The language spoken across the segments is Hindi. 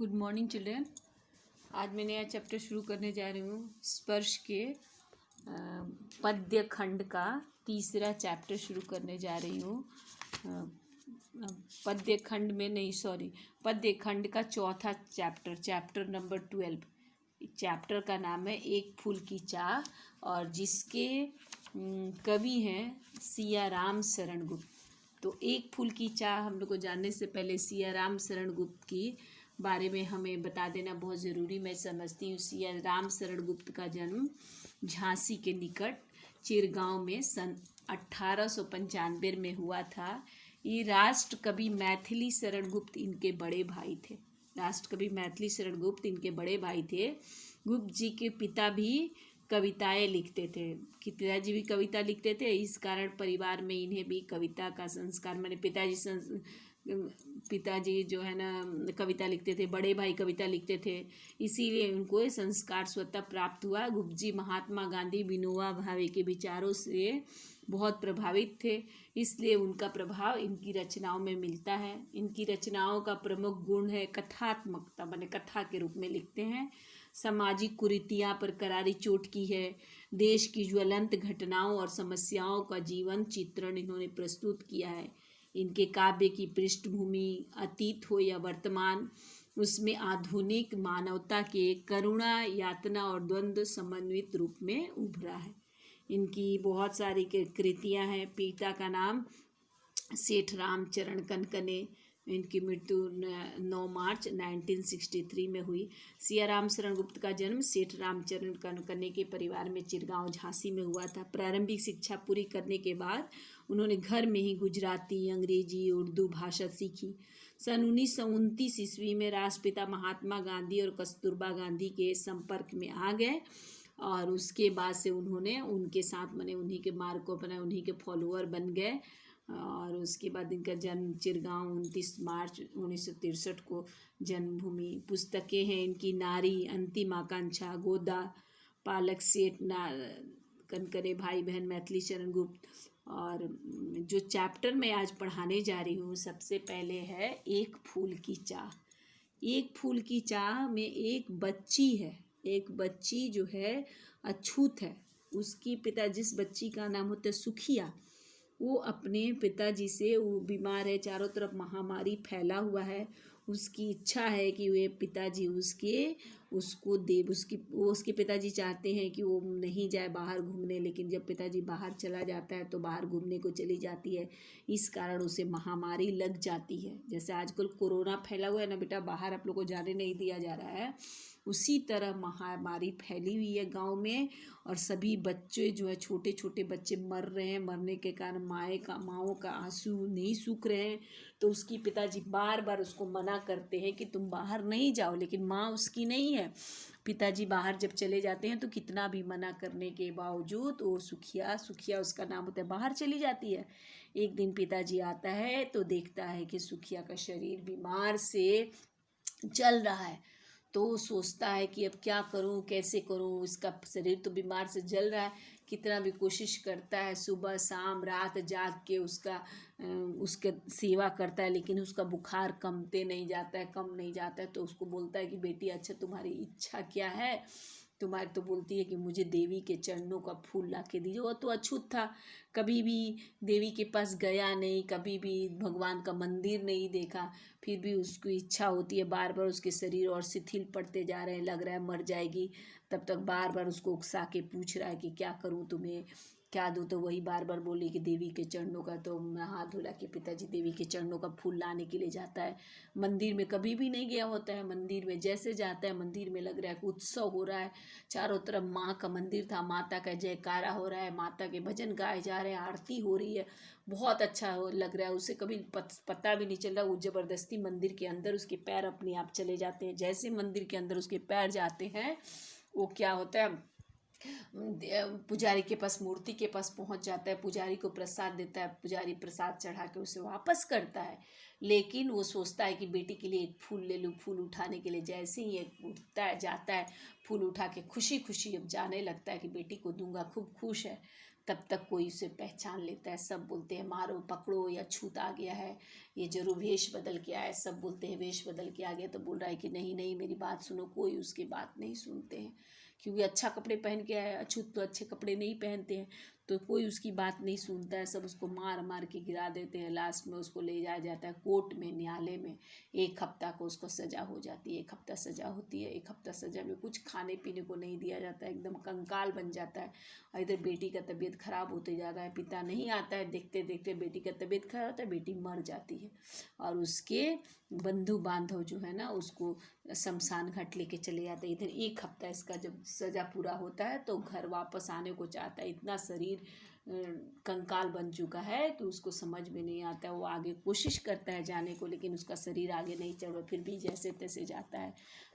Good morning children. आज मैं नया चैप्टर शुरू करने जा रही हूँ। स्पर्श के पद्य खंड का तीसरा चैप्टर शुरू करने जा रही हूँ। पद्य खंड का चौथा चैप्टर नंबर 12। चैप्टर का नाम है एक फूल की चाह और जिसके कवि हैं सियाराम शरण गुप्त। तो एक फूल की चाह हम लोग को जानने से पहले सियाराम शरण गुप्त की बारे में हमें बता देना बहुत ज़रूरी मैं समझती हूँ। सियाराम शरण गुप्त का जन्म झांसी के निकट चिरगांव में सन 1895 में हुआ था। ये राष्ट्र कवि मैथिली शरण गुप्त इनके बड़े भाई थे। गुप्त जी के पिता भी कविताएं लिखते थे। पिताजी भी कविता लिखते थे। इस कारण परिवार में इन्हें भी कविता का संस्कार, मैंने पिताजी जो है ना कविता लिखते थे, बड़े भाई कविता लिखते थे, इसीलिए उनको संस्कार स्वतः प्राप्त हुआ। गुप्त जी महात्मा गांधी, विनोबा भावे के विचारों से बहुत प्रभावित थे, इसलिए उनका प्रभाव इनकी रचनाओं में मिलता है। इनकी रचनाओं का प्रमुख गुण है कथात्मकता, माने कथा के रूप में लिखते हैं। सामाजिक कुरीतियाँ पर करारी चोट की है। देश की ज्वलंत घटनाओं और समस्याओं का जीवन चित्रण इन्होंने प्रस्तुत किया है। इनके काव्य की पृष्ठभूमि अतीत हो या वर्तमान, उसमें आधुनिक मानवता के करुणा, यातना और द्वंद्व समन्वित रूप में उभरा है। इनकी बहुत सारी कृतियाँ हैं। पिता का नाम सेठ रामचरण कनकने, इनकी मृत्यु 9 मार्च 1963 में हुई। सियाराम शरण गुप्त का जन्म सेठ रामचरण कनकने के परिवार में चिरगांव झांसी में हुआ था। प्रारंभिक शिक्षा पूरी करने के बाद उन्होंने घर में ही गुजराती, अंग्रेजी, उर्दू भाषा सीखी। सन 1929 ईस्वी में राष्ट्रपिता महात्मा गांधी और कस्तूरबा गांधी के संपर्क में आ गए और उसके बाद से उन्होंने उनके साथ माने उन्हीं के मार्ग को अपना, उन्हीं के फॉलोअर बन गए। और उसके बाद इनका जन्म चिरगांव 29 मार्च 1963 को जन्मभूमि। पुस्तकें हैं इनकी नारी, अंतिम आकांक्षा, गोदा, पालक सेठ कनकने, भाई बहन मैथिली शरण गुप्त। और जो चैप्टर मैं आज पढ़ाने जा रही हूँ सबसे पहले है एक फूल की चाह। एक फूल की चाह में एक बच्ची है, एक बच्ची जो है अछूत है। उसकी पिता, जिस बच्ची का नाम होता है सुखिया, वो अपने पिताजी से, वो बीमार है, चारों तरफ महामारी फैला हुआ है। उसकी इच्छा है कि वे पिताजी उसके पिताजी चाहते हैं कि वो नहीं जाए बाहर घूमने, लेकिन जब पिताजी बाहर चला जाता है तो बाहर घूमने को चली जाती है। इस कारण उसे महामारी लग जाती है। जैसे आजकल कोरोना फैला हुआ है ना बेटा, बाहर आप लोग को जाने नहीं दिया जा रहा है, उसी तरह महामारी फैली हुई है गांव में। और सभी बच्चे जो है, छोटे छोटे बच्चे मर रहे हैं। मरने के कारण माँओं का आंसू नहीं सूख रहे हैं। तो उसकी पिताजी बार बार उसको मना करते हैं कि तुम बाहर नहीं जाओ, लेकिन माँ उसकी नहीं है। पिताजी बाहर जब चले जाते हैं तो कितना भी मना करने के बावजूद वो सुखिया उसका नाम होता है, बाहर चली जाती है। एक दिन पिताजी आता है तो देखता है कि सुखिया का शरीर बीमार से जल रहा है। तो सोचता है कि अब क्या करूं, कैसे करूं, इसका शरीर तो बीमार से जल रहा है। कितना भी कोशिश करता है, सुबह शाम रात जाग के उसका सेवा करता है, लेकिन उसका बुखार कम नहीं जाता है। तो उसको बोलता है कि बेटी अच्छा तुम्हारी इच्छा क्या है। तुम्हारी तो बोलती है कि मुझे देवी के चरणों का फूल ला के दीजिए। वो तो अछूत था, कभी भी देवी के पास गया नहीं, कभी भी भगवान का मंदिर नहीं देखा। फिर भी उसकी इच्छा होती है, बार बार उसके शरीर और शिथिल पड़ते जा रहे हैं, लग रहा है मर जाएगी। तब तक बार बार उसको उकसा के पूछ रहा है कि क्या करूं, तुम्हें क्या दूं। तो वही बार बार बोली कि देवी के चरणों का। तो हाथ धुला के पिताजी देवी के चरणों का फूल लाने के लिए जाता है। मंदिर में कभी भी नहीं गया होता है। मंदिर में जैसे जाता है, मंदिर में लग रहा है कि उत्सव हो रहा है। चारों तरफ माँ का मंदिर था, माता का जयकारा हो रहा है, माता के भजन गाए जा रहे हैं, आरती हो रही है, बहुत अच्छा लग रहा है। उसे कभी पता भी नहीं चल रहा। वो जबरदस्ती मंदिर के अंदर उसके पैर अपने आप चले जाते हैं। जैसे मंदिर के अंदर उसके पैर जाते हैं, वो क्या होता है, पुजारी के पास, मूर्ति के पास पहुंच जाता है। पुजारी को प्रसाद देता है, पुजारी प्रसाद चढ़ा के उसे वापस करता है। लेकिन वो सोचता है कि बेटी के लिए एक फूल ले लूँ। फूल उठाने के लिए जैसे ही एक उठता है, जाता है, फूल उठा के खुशी खुशी अब जाने लगता है कि बेटी को दूंगा, खूब खुश है। तब तक कोई उसे पहचान लेता है। सब बोलते हैं मारो पकड़ो, या छूत आ गया है, ये जरूर वेश बदल के आया है। सब बोलते हैं वेश बदल के आ गया, तो बोल रहा है कि नहीं नहीं मेरी बात सुनो। कोई उसकी बात नहीं सुनते हैं, क्योंकि अच्छा कपड़े पहन के आया। अछूत तो अच्छे कपड़े नहीं पहनते हैं, तो कोई उसकी बात नहीं सुनता है। सब उसको मार मार के गिरा देते हैं। लास्ट में उसको ले जाया जाता है कोर्ट में, न्यायालय में। 1 हफ्ता को उसको सज़ा हो जाती है। 1 हफ्ता सज़ा होती है। 1 हफ्ता सज़ा में कुछ खाने पीने को नहीं दिया जाता है, एकदम कंकाल बन जाता है। और इधर बेटी का तबीयत खराब होते जा रहा है। पिता नहीं आता है, देखते देखते बेटी का तबीयत खराब होता है, बेटी मर जाती है। और उसके बंधु बांधव जो है ना उसको शमशान घाट लेके चले जाते हैं। इधर 1 हफ्ता इसका जब सज़ा पूरा होता है तो घर वापस आने को चाहता है। इतना शरीर कंकाल बन चुका है कि उसको समझ में नहीं आता। वो आगे कोशिश करता है जाने को, लेकिन उसका शरीर आगे नहीं चल रहा। फिर भी जैसे तैसे जाता है।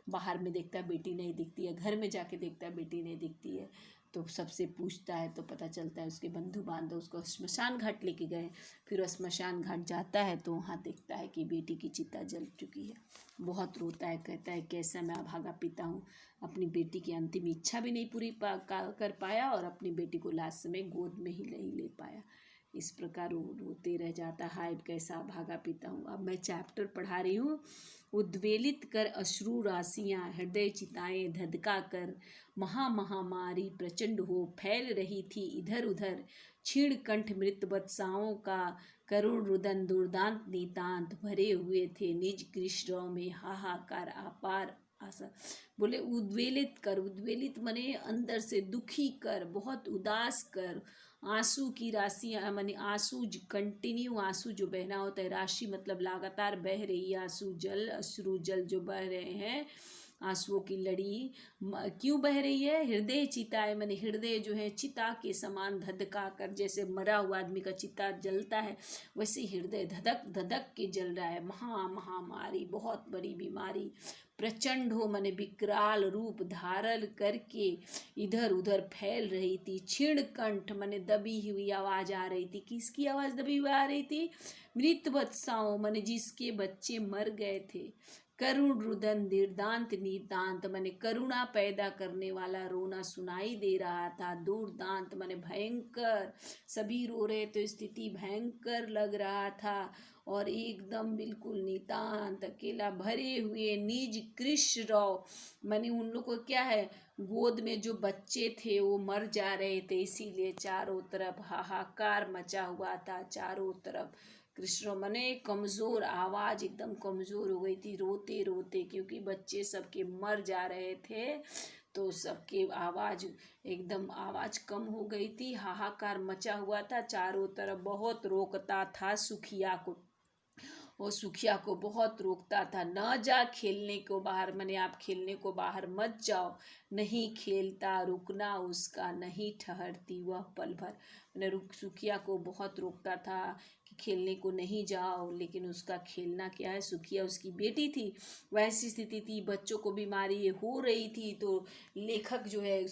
बाहर में देखता है बेटी नहीं दिखती है, घर में जाके देखता है बेटी नहीं दिखती है। तो सबसे पूछता है तो पता चलता है उसके बंधु बांधव उसको श्मशान घाट लेके गए। फिर वो श्मशान घाट जाता है तो वहाँ देखता है कि बेटी की चिता जल चुकी है। बहुत रोता है, कहता है कैसा मैं अभागा पिता हूँ, अपनी बेटी की अंतिम इच्छा भी नहीं पूरी कर पाया, और अपनी बेटी को लास्ट समय गोद में ही नहीं ले पाया। इस प्रकार वो रोते रह जाता, हाय कैसा अभागा पिता हूँ। अब मैं चैप्टर पढ़ा रही हूँ, उद्वेलित कर अश्रु राशियाँ, हृदय चिताएं धधका कर, महामारी प्रचंड हो फैल रही थी इधर उधर। क्षीण कंठ मृत वत्साओं का करुण रुदन दुर्दांत नितांत भरे हुए थे निज कृष्ण में हाहाकार अपार आशा। बोले उद्वेलित कर, उद्वेलित मने अंदर से दुखी कर, बहुत उदास कर। आंसू की राशियाँ माने आंसू कंटिन्यू आंसू जो बहना होता है, राशि मतलब लगातार बह रही आंसू जल, अश्रु जल जो बह रहे हैं, आंसुओं की लड़ी क्यों बह रही है। हृदय चिताए माने हृदय जो है चिता के समान धधका कर, जैसे मरा हुआ आदमी का चिता जलता है वैसे हृदय धधक धधक के जल रहा है। महामारी बहुत बड़ी बीमारी, प्रचंड हो माने विकराल रूप धारण करके इधर उधर फैल रही थी। क्षीण कंठ माने दबी हुई आवाज आ रही थी। किसकी आवाज दबी हुई आ रही थी? मृत वत्साओं माने जिसके बच्चे मर गए थे। करुण रुदन दीर्दांत नितांत माने करुणा पैदा करने वाला रोना सुनाई दे रहा था। दूरदांत माने भयंकर, सभी रो रहे तो स्थिति भयंकर लग रहा था। और एकदम बिल्कुल नितांत अकेला भरे हुए निज कृष्ण रौ माने उन लोग को क्या है, गोद में जो बच्चे थे वो मर जा रहे थे, इसीलिए चारों तरफ हाहाकार मचा हुआ था। चारों तरफ कृष्ण मने कमज़ोर, आवाज़ एकदम कमज़ोर हो गई थी रोते रोते, क्योंकि बच्चे सबके मर जा रहे थे तो सबके आवाज़ एकदम आवाज़ कम हो गई थी। हाहाकार मचा हुआ था चारों तरफ। बहुत रोकता था सुखिया को, वो सुखिया को बहुत रोकता था, न जा खेलने को बाहर, मैंने आप खेलने को बाहर मत जाओ। नहीं खेलता, रुकना उसका नहीं ठहरती वह पल भर। मैंने सुखिया को बहुत रोकता था कि खेलने को नहीं जाओ, लेकिन उसका खेलना क्या है, सुखिया उसकी बेटी थी। वैसी स्थिति थी, बच्चों को बीमारी हो रही थी, तो लेखक जो है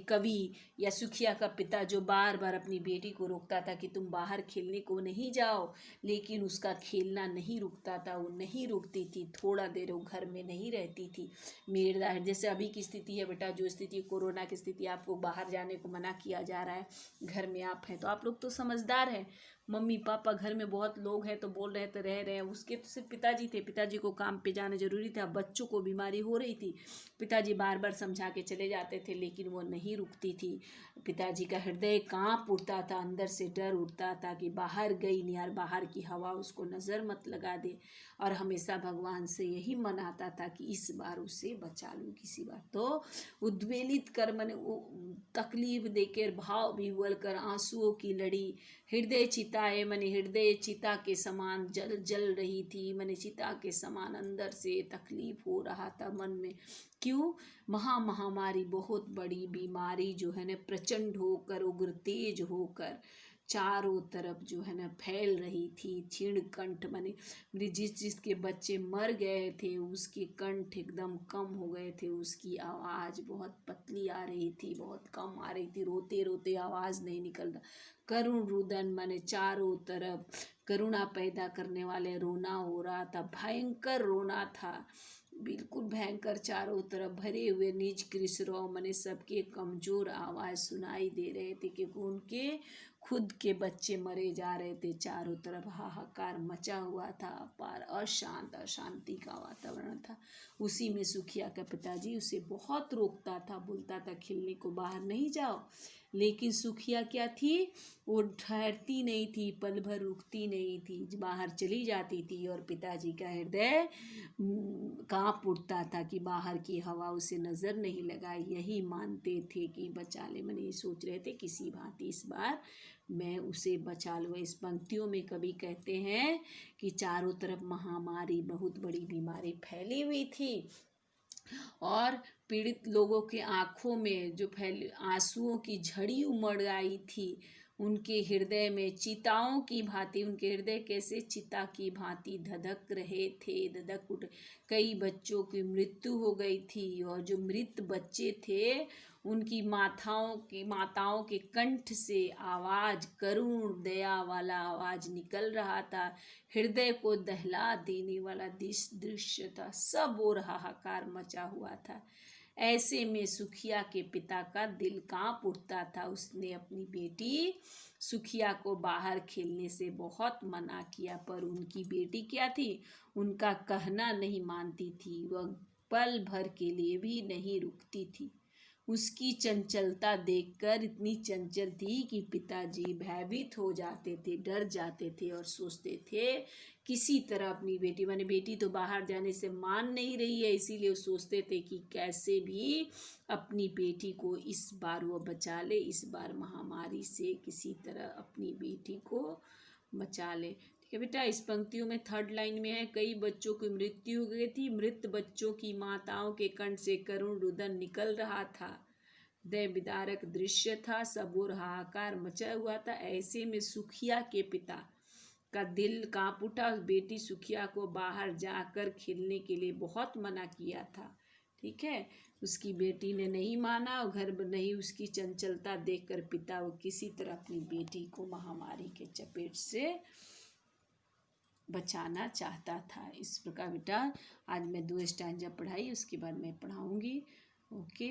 कवि या सुखिया का पिता जो बार बार अपनी बेटी को रोकता था कि तुम बाहर खेलने को नहीं जाओ, लेकिन उसका खेलना नहीं रुकता था। वो नहीं रुकती थी, थोड़ा देर वो घर में नहीं रहती थी। मेरा जैसे अभी की स्थिति है बेटा, जो स्थिति कोरोना की स्थिति, आपको बाहर जाने को मना किया जा रहा है, घर में आप हैं तो आप लोग तो समझदार हैं, मम्मी पापा घर में बहुत लोग हैं तो बोल रहे तो रह रहे हैं। उसके तो सिर्फ पिताजी थे, पिताजी को काम पे जाना जरूरी था, बच्चों को बीमारी हो रही थी, पिताजी बार बार समझा के चले जाते थे, लेकिन वो नहीं रुकती थी। पिताजी का हृदय कांप उठता था, अंदर से डर उठता था कि बाहर गई नहीं यार, बाहर की हवा उसको नज़र मत लगा दे। और हमेशा भगवान से यही मन आता था कि इस बार उसे बचा लूँ किसी बार। तो उद्वेलित कर मन तकलीफ देकर भाव विह्वल कर आंसुओं की लड़ी, हृदय चिताए मने हृदय चिता के समान जल जल रही थी। मने चिता के समान अंदर से तकलीफ हो रहा था मन में। क्यों? महामारी बहुत बड़ी बीमारी जो है ना प्रचंड होकर, उग्र तेज होकर चारों तरफ जो है ना फैल रही थी। क्षीण कंठ मने जिसके बच्चे मर गए थे उसके कंठ एकदम कम हो गए थे, उसकी आवाज़ बहुत पतली आ रही थी, बहुत कम आ रही थी, रोते रोते आवाज़ नहीं निकल रहा। करुण रुदन माने चारों तरफ करुणा पैदा करने वाले रोना हो रहा था, भयंकर रोना था। बिल्कुल भयंकर चारों तरफ भरे हुए निज कृष्णराव मने सबके कमजोर आवाज़ सुनाई दे रहे थे, क्योंकि उनके खुद के बच्चे मरे जा रहे थे। चारों तरफ हाहाकार मचा हुआ था, अपार अशांति का वातावरण था। उसी में सुखिया का पिताजी उसे बहुत रोकता था, बोलता था खेलने को बाहर नहीं जाओ, लेकिन सुखिया क्या थी, वो ठहरती नहीं थी, पल भर रुकती नहीं थी, बाहर चली जाती थी। और पिताजी का हृदय कांप उठता था कि बाहर की हवा उसे नज़र नहीं लगाई। यही मानते थे कि बचा ले, मैंने ये सोच रहे थे किसी भांति इस बार मैं उसे बचा लूँ। इस पंक्तियों में कवि कहते हैं कि चारों तरफ महामारी, बहुत बड़ी बीमारी फैली हुई थी और पीड़ित लोगों के आंखों में जो फैल आंसुओं की झड़ी उमड़ आई थी। उनके हृदय में चिताओं की भांति, उनके हृदय कैसे चिता की भांति धधक रहे थे, धधक उठ। कई बच्चों की मृत्यु हो गई थी और जो मृत बच्चे थे उनकी माताओं के कंठ से आवाज, करुण दया वाला आवाज निकल रहा था। हृदय को दहला देने वाला दृश्य था। सब और हाहाकार मचा हुआ था। ऐसे में सुखिया के पिता का दिल कांप उठता था। उसने अपनी बेटी सुखिया को बाहर खेलने से बहुत मना किया, पर उनकी बेटी क्या थी, उनका कहना नहीं मानती थी। वह पल भर के लिए भी नहीं रुकती थी। उसकी चंचलता देखकर इतनी चंचल थी कि पिताजी भयभीत हो जाते थे, डर जाते थे और सोचते थे किसी तरह अपनी बेटी, माने बेटी तो बाहर जाने से मान नहीं रही है, इसीलिए वो सोचते थे कि कैसे भी अपनी बेटी को इस बार वो बचा ले, इस बार महामारी से किसी तरह अपनी बेटी को बचा ले। ठीक है बेटा, इस पंक्तियों में थर्ड लाइन में है, कई बच्चों की मृत्यु हो गई थी, मृत बच्चों की माताओं के कंठ से करुण रुदन निकल रहा था, दय विदारक दृश्य था, सब और हाहाकार मचा हुआ था। ऐसे में सुखिया के पिता का दिल कांप उठा। बेटी सुखिया को बाहर जाकर खेलने के लिए बहुत मना किया था। ठीक है, उसकी बेटी ने नहीं माना और घर नहीं, उसकी चंचलता देखकर पिता वो किसी तरह अपनी बेटी को महामारी के चपेट से बचाना चाहता था। इस प्रकार बेटा आज मैं 2 स्टैंजा पढ़ाई, उसके बाद मैं पढ़ाऊँगी। ओके,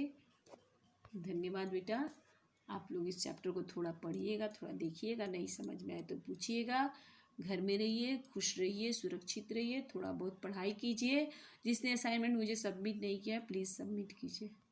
धन्यवाद बेटा। आप लोग इस चैप्टर को थोड़ा पढ़िएगा, थोड़ा देखिएगा, नहीं समझ में आए तो पूछिएगा। घर में रहिए, खुश रहिए, सुरक्षित रहिए, थोड़ा बहुत पढ़ाई कीजिए। जिसने असाइनमेंट मुझे सबमिट नहीं किया प्लीज़ सबमिट कीजिए।